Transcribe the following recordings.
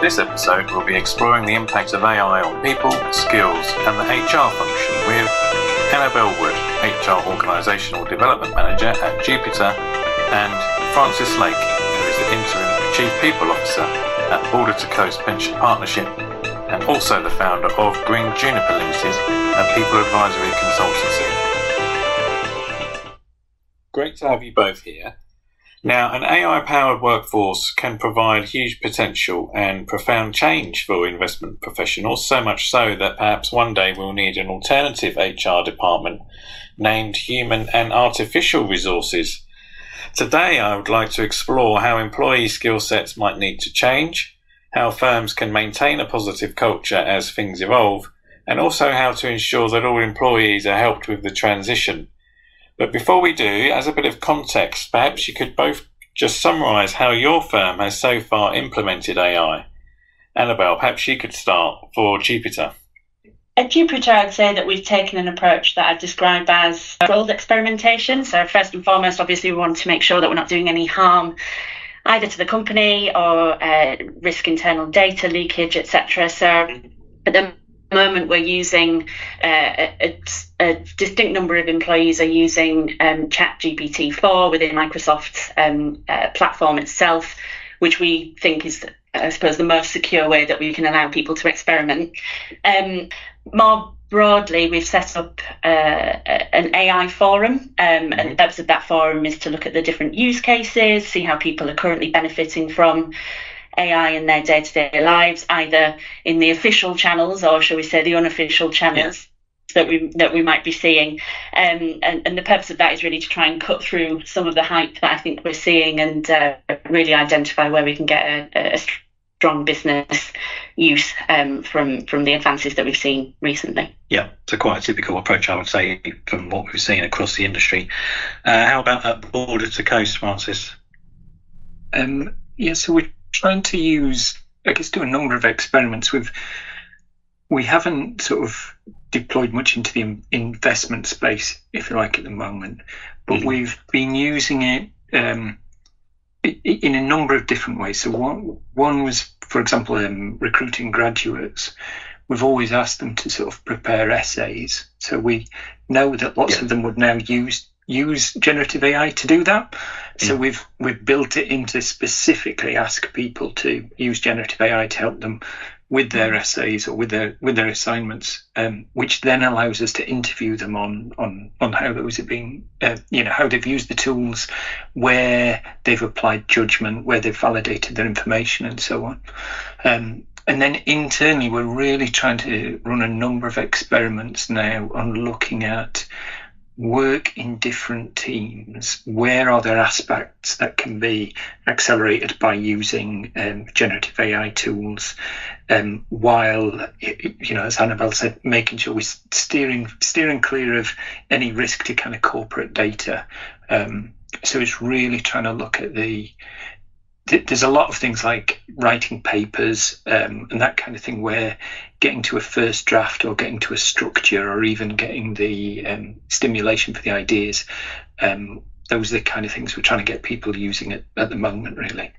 This episode will be exploring the impact of AI on people, skills and the HR function with Annabelle Wood, HR Organisational Development Manager at Jupiter, and Francis Lake, who is the Interim Chief People Officer at Border to Coast Pension Partnership and also the founder of Green Juniper Limited, a people advisory consultancy. Great to have you both here. Now, an AI-powered workforce can provide huge potential and profound change for investment professionals, so much so that perhaps one day we'll need an alternative HR department named Human and Artificial Resources. Today, I would like to explore how employee skill sets might need to change, how firms can maintain a positive culture as things evolve, and also how to ensure that all employees are helped with the transition. But before we do, as a bit of context, perhaps you could both just summarise how your firm has so far implemented AI. Annabelle, perhaps you could start for Jupiter. At Jupiter, I'd say that we've taken an approach that I'd describe as controlled experimentation. So first and foremost, obviously, we want to make sure that we're not doing any harm either to the company or risk internal data leakage, etc. So at the moment, we're using a distinct number of employees are using ChatGPT-4 within Microsoft's platform itself, which we think is, I suppose, the most secure way that we can allow people to experiment. More broadly, we've set up an AI forum, and the purpose of that forum is to look at the different use cases, see how people are currently benefiting from AI in their day-to-day lives, either in the official channels or, shall we say, the unofficial channels that we might be seeing. And the purpose of that is really to try and cut through some of the hype that I think we're seeing and really identify where we can get a strong business use from the advances that we've seen recently. Yeah, so quite a typical approach, I would say, from what we've seen across the industry. How about at Border to Coast, Francis? So we're trying to do a number of experiments. We haven't sort of deployed much into the investment space, if you like, at the moment, but we've been using it in a number of different ways. So one was, for example, recruiting graduates. We've always asked them to sort of prepare essays. So we know that lots of them would now use generative AI to do that. So we've built it in to specifically ask people to use generative AI to help them with their essays or with their assignments, which then allows us to interview them on how those are being, how they've used the tools, where they've applied judgment, where they've validated their information, and so on. And then internally, we're really trying to run a number of experiments now on looking at work in different teams. Where are there aspects that can be accelerated by using generative AI tools, while, as Annabelle said, making sure we're steering clear of any risk to kind of corporate data. So it's really trying to look at there's a lot of things like writing papers and that kind of thing, where getting to a first draft or getting to a structure or even getting the stimulation for the ideas, those are the kind of things we're trying to get people using at the moment, really.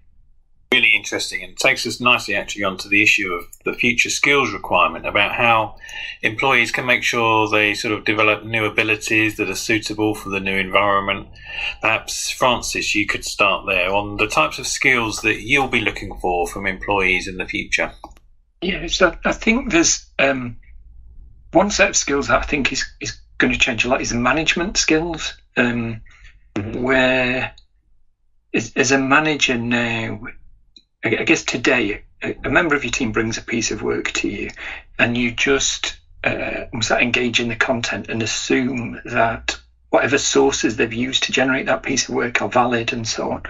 Really interesting, and takes us nicely actually onto the issue of the future skills requirement, about how employees can make sure they sort of develop new abilities that are suitable for the new environment. Perhaps, Francis, you could start there on the types of skills that you'll be looking for from employees in the future. Yeah, so I think there's one set of skills that I think is going to change a lot is the management skills, where as a manager now, I guess today, a member of your team brings a piece of work to you, and you just engage in the content and assume that whatever sources they've used to generate that piece of work are valid and so on,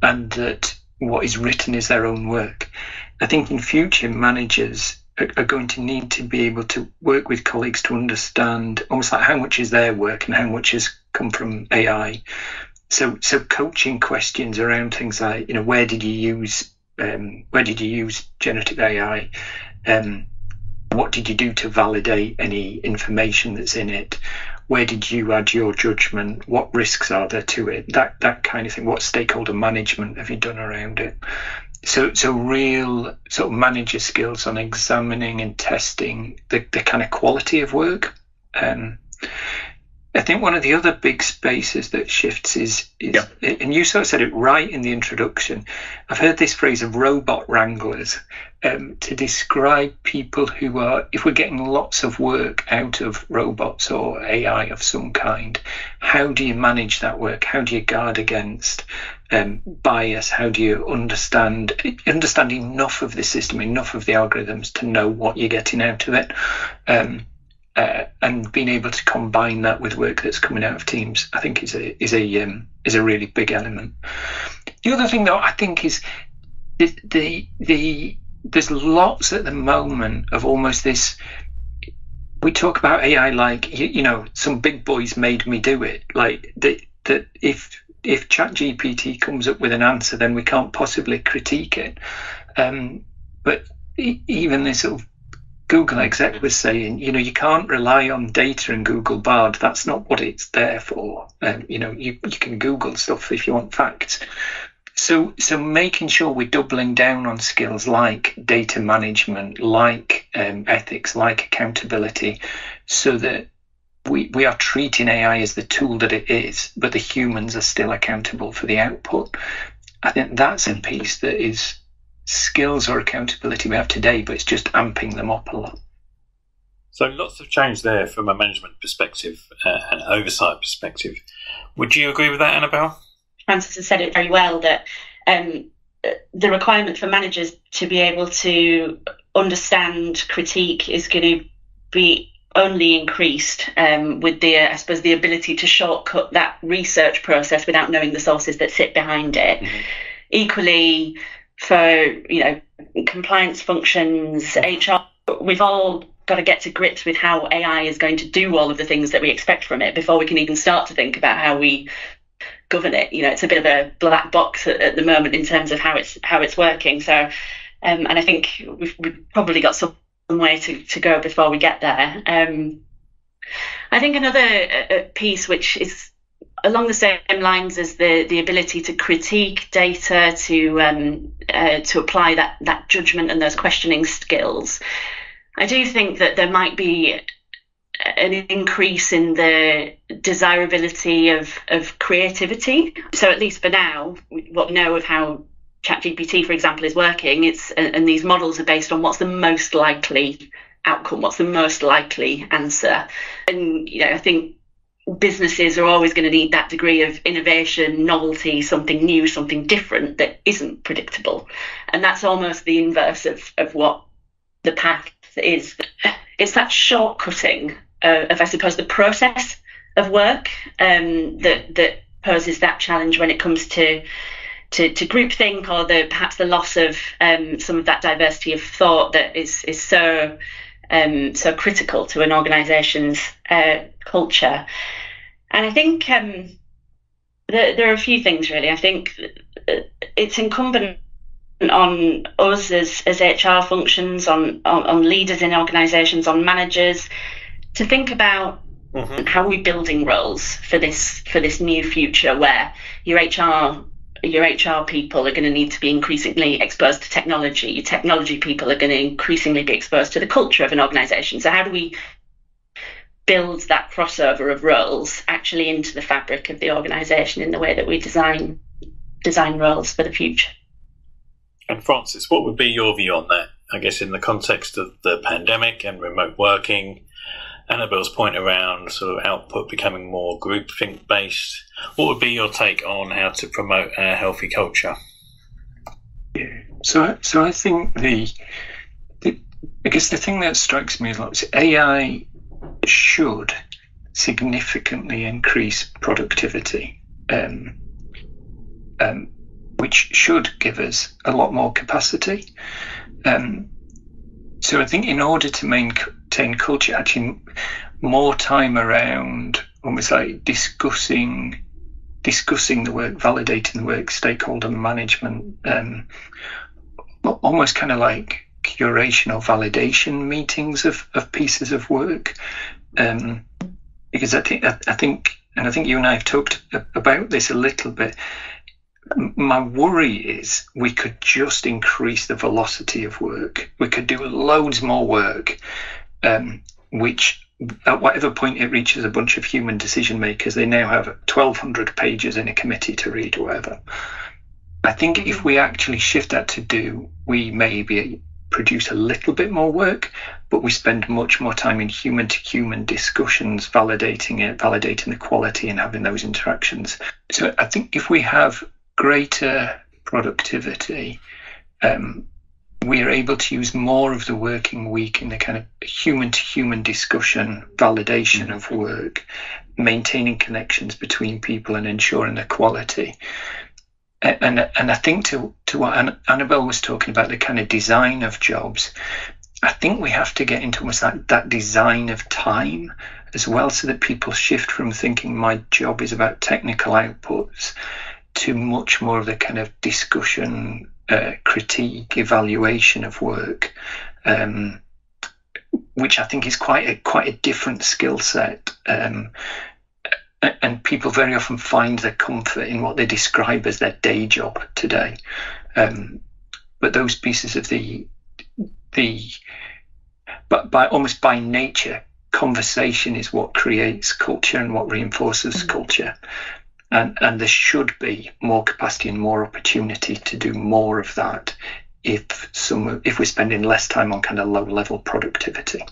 and that what is written is their own work. I think in future, managers are going to need to be able to work with colleagues to understand almost like how much is their work and how much has come from AI. So coaching questions around things like, where did you use generative AI? What did you do to validate any information that's in it? Where did you add your judgment? What risks are there to it? That kind of thing. What stakeholder management have you done around it? So real sort of manager skills on examining and testing the kind of quality of work. I think one of the other big spaces that shifts is and you sort of said it right in the introduction. I've heard this phrase of robot wranglers to describe people who are, if we're getting lots of work out of robots or AI of some kind, how do you manage that work? How do you guard against bias? How do you understand enough of the system, enough of the algorithms to know what you're getting out of it? And being able to combine that with work that's coming out of teams, I think is a really big element. The other thing, though, I think is there's lots at the moment of almost this. We talk about AI like some big boys made me do it. Like that if ChatGPT comes up with an answer, then we can't possibly critique it. But even this sort of Google exec was saying, you can't rely on data in Google Bard. That's not what it's there for. You can Google stuff if you want facts. So making sure we're doubling down on skills like data management, like ethics, like accountability, so that we are treating AI as the tool that it is, but the humans are still accountable for the output. I think that's a piece that is skills or accountability we have today, but it's just amping them up a lot. So lots of change there from a management perspective and oversight perspective. Would you agree with that, Annabelle? Francis has said it very well, that the requirement for managers to be able to understand critique is going to be only increased with the ability to shortcut that research process without knowing the sources that sit behind it. Mm-hmm. Equally, for compliance functions, HR, we've all got to get to grips with how AI is going to do all of the things that we expect from it before we can even start to think about how we govern it. It's a bit of a black box at the moment in terms of how it's working. So, and I think we've probably got some way to go before we get there. I think another piece which is along the same lines as the ability to critique data, to apply that judgment and those questioning skills, I do think that there might be an increase in the desirability of creativity. So at least for now, what we know of how ChatGPT, for example, is working, and these models are based on what's the most likely outcome, what's the most likely answer. And I think businesses are always going to need that degree of innovation, novelty, something new, something different that isn't predictable. And that's almost the inverse of what the path is. It's that shortcutting of, I suppose, the process of work that poses that challenge when it comes to groupthink, or perhaps the loss of some of that diversity of thought that is so critical to an organisation's culture. And I think there are a few things, really. I think it's incumbent on us as HR functions, on leaders in organisations, on managers, to think about how we're building roles for this new future where your HR people are going to need to be increasingly exposed to technology. Your technology people are going to increasingly be exposed to the culture of an organisation. So how do we build that crossover of roles actually into the fabric of the organisation in the way that we design roles for the future? And Francis, what would be your view on that? I guess in the context of the pandemic and remote working, Annabelle's point around sort of output becoming more groupthink based, what would be your take on how to promote a healthy culture? Yeah. So I think I guess the thing that strikes me a lot is AI should significantly increase productivity, which should give us a lot more capacity. So I think in order to maintain culture, actually more time around almost like discussing the work, validating the work, stakeholder management, almost kind of like curation or validation meetings of pieces of work. Because I think you and I have talked about this a little bit. My worry is we could just increase the velocity of work. We could do loads more work, which at whatever point it reaches a bunch of human decision makers, they now have 1,200 pages in a committee to read or whatever. I think if we actually shift that to we maybe produce a little bit more work, but we spend much more time in human-to-human discussions, validating the quality and having those interactions. So I think if we have greater productivity, we are able to use more of the working week in the kind of human-to-human discussion, validation of work, maintaining connections between people and ensuring the quality. And I think to what Annabelle was talking about, the kind of design of jobs, I think we have to get into almost that design of time as well, so that people shift from thinking my job is about technical outputs to much more of the kind of discussion, critique, evaluation of work, which I think is quite a different skill set. And people very often find their comfort in what they describe as their day job today. But those pieces of but almost by nature, conversation is what creates culture and what reinforces culture. And there should be more capacity and more opportunity to do more of that if we're spending less time on kind of low level productivity.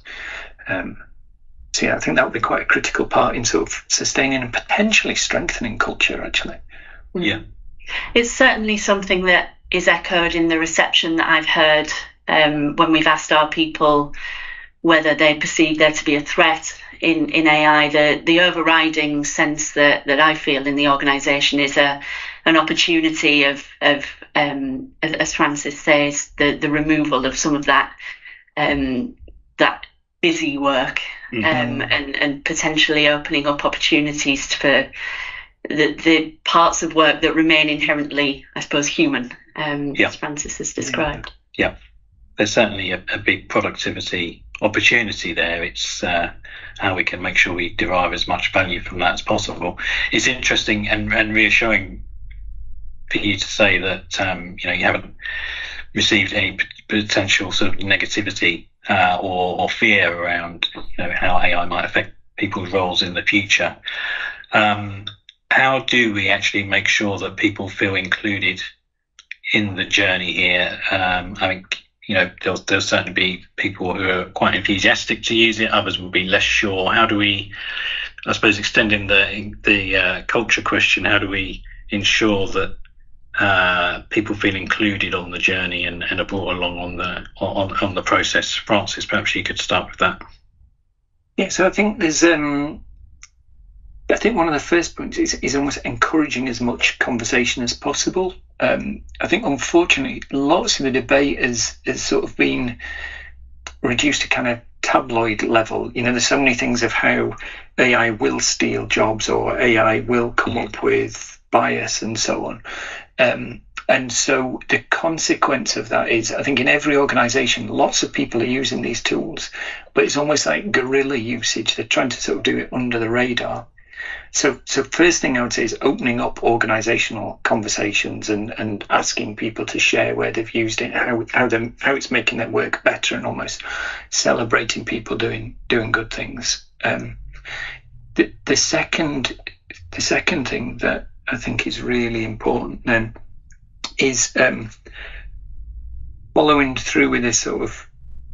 So yeah, I think that would be quite a critical part in sort of sustaining and potentially strengthening culture, actually. Yeah. It's certainly something that is echoed in the reception that I've heard when we've asked our people whether they perceive there to be a threat in AI. The overriding sense that I feel in the organisation is an opportunity of as Francis says, the removal of some of that busy work, and potentially opening up opportunities for the parts of work that remain inherently, I suppose, human, as Francis has described. Yeah, there's certainly a big productivity opportunity there. It's how we can make sure we derive as much value from that as possible. It's interesting and reassuring for you to say that you haven't received any potential sort of negativity or fear around how AI might affect people's roles in the future. How do we actually make sure that people feel included in the journey here? I think there'll certainly be people who are quite enthusiastic to use it. Others will be less sure. How do we, I suppose, extending the culture question, how do we ensure that people feel included on the journey and are brought along on the process? Francis, perhaps you could start with that. Yeah, so I think there's I think one of the first points is almost encouraging as much conversation as possible. I think unfortunately lots of the debate has sort of been reduced to kind of tabloid level. There's so many things of how AI will steal jobs or AI will come up with bias and so on. And so the consequence of that is, I think in every organisation, lots of people are using these tools, but it's almost like guerrilla usage. They're trying to sort of do it under the radar. So first thing I would say is opening up organisational conversations and asking people to share where they've used it, how it's making their work better, and almost celebrating people doing good things. The second thing that I think is really important then is following through with this sort of,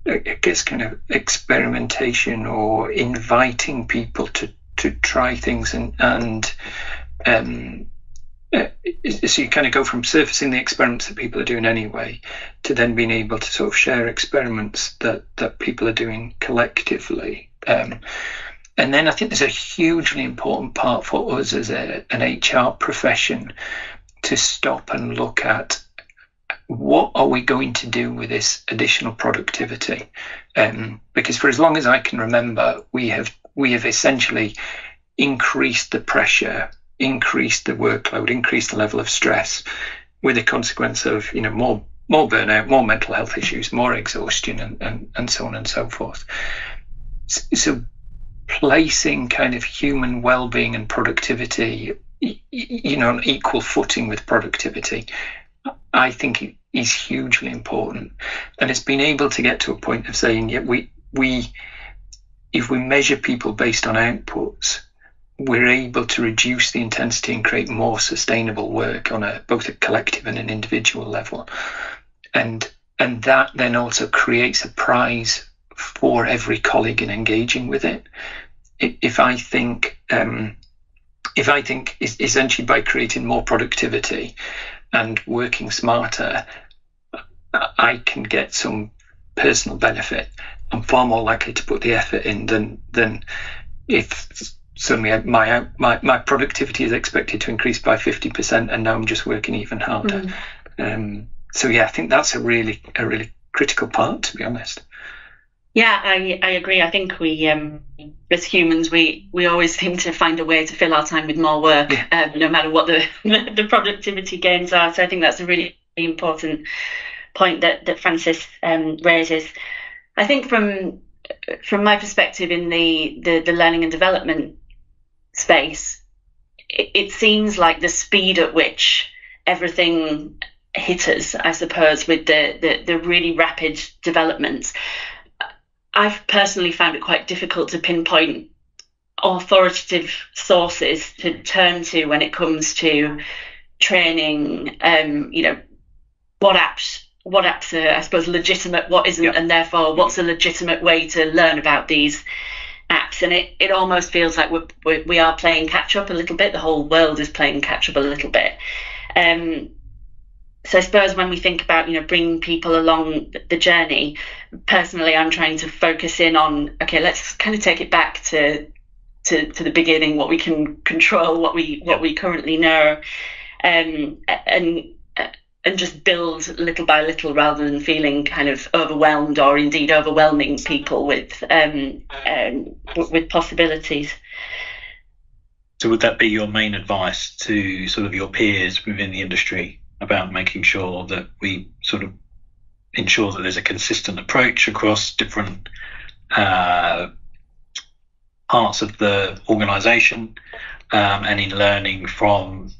I guess, kind of experimentation or inviting people to try things and so you kind of go from surfacing the experiments that people are doing anyway to then being able to sort of share experiments that people are doing collectively. And then I think there's a hugely important part for us as an HR profession to stop and look at what are we going to do with this additional productivity? Because for as long as I can remember, we have essentially increased the pressure, increased the workload, increased the level of stress, with the consequence of more burnout, more mental health issues, more exhaustion, and so on and so forth. So placing kind of human well-being and productivity on equal footing with productivity, I think it is hugely important. And it's been able to get to a point of saying, yeah, if we measure people based on outputs, we're able to reduce the intensity and create more sustainable work on both a collective and an individual level. And that then also creates a prize for every colleague in engaging with it. If I think essentially by creating more productivity and working smarter, I can get some personal benefit, I'm far more likely to put the effort in than if suddenly my productivity is expected to increase by 50% and now I'm just working even harder. So yeah, I think that's a really critical part, to be honest. Yeah, I agree. I think we, as humans, we always seem to find a way to fill our time with more work, no matter what the productivity gains are. So I think that's a really important point that Francis raises. I think from my perspective in the learning and development space, it seems like the speed at which everything hit us, I suppose, with the really rapid developments, I've personally found it quite difficult to pinpoint authoritative sources to turn to when it comes to training. What apps are, I suppose, legitimate, what isn't, and therefore what's a legitimate way to learn about these apps. And it almost feels like we are playing catch up a little bit. The whole world is playing catch up a little bit. So I suppose when we think about, bringing people along the journey, personally, I'm trying to focus in on, okay, let's kind of take it back to the beginning, what we can control, what we currently know, and just build little by little rather than feeling kind of overwhelmed or indeed overwhelming people with possibilities. So would that be your main advice to sort of your peers within the industry about making sure that we sort of ensure that there's a consistent approach across different parts of the organisation, and in learning from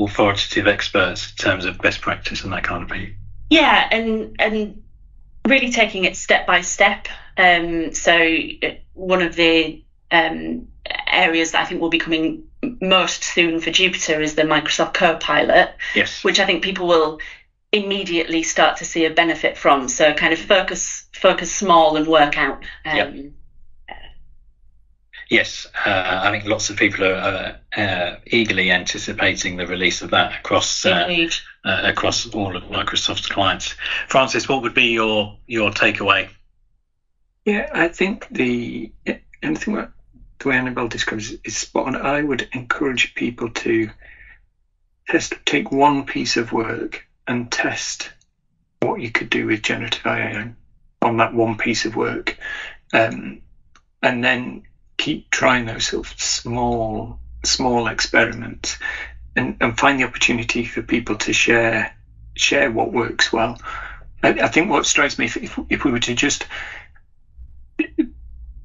authoritative experts in terms of best practice and that kind of thing? Yeah, and really taking it step by step. So one of the areas that I think will be coming most soon for Jupiter is the Microsoft Copilot, which I think people will immediately start to see a benefit from. So kind of focus small and work out. Yes, I think lots of people are eagerly anticipating the release of that across all of Microsoft's clients. Francis, what would be your takeaway? Yeah, I think the way Annabelle describes it is spot on. I would encourage people to take one piece of work and test what you could do with generative AI on that one piece of work, and then keep trying those sort of small experiments and find the opportunity for people to share what works well. I think what strikes me, if we were to just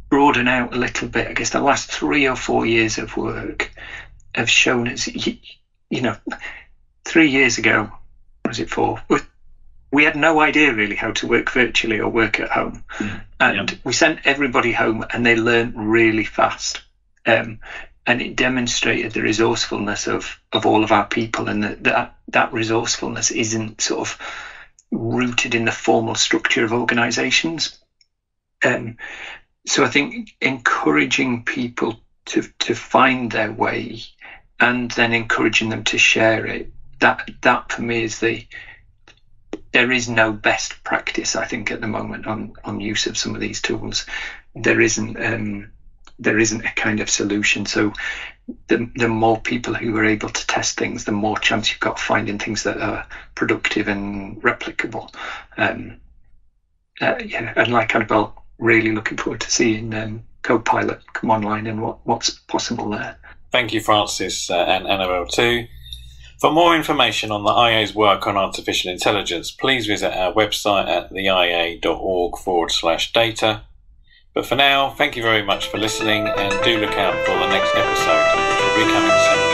broaden out a little bit, I guess the last 3 or 4 years of work have shown us, 3 years ago, what was it for? We had no idea really how to work virtually or work at home. And we sent everybody home and they learned really fast. And it demonstrated the resourcefulness of all of our people, and that resourcefulness isn't sort of rooted in the formal structure of organisations. So I think encouraging people to find their way and then encouraging them to share it, that for me is there is no best practice, I think, at the moment on use of some of these tools. There isn't a kind of solution. So the more people who are able to test things, the more chance you've got of finding things that are productive and replicable. And like Annabelle, really looking forward to seeing Copilot come online and what's possible there. Thank you, Francis, and Annabelle too. For more information on the IA's work on artificial intelligence, please visit our website at theia.org/data. But for now, thank you very much for listening, and do look out for the next episode, which will be coming soon.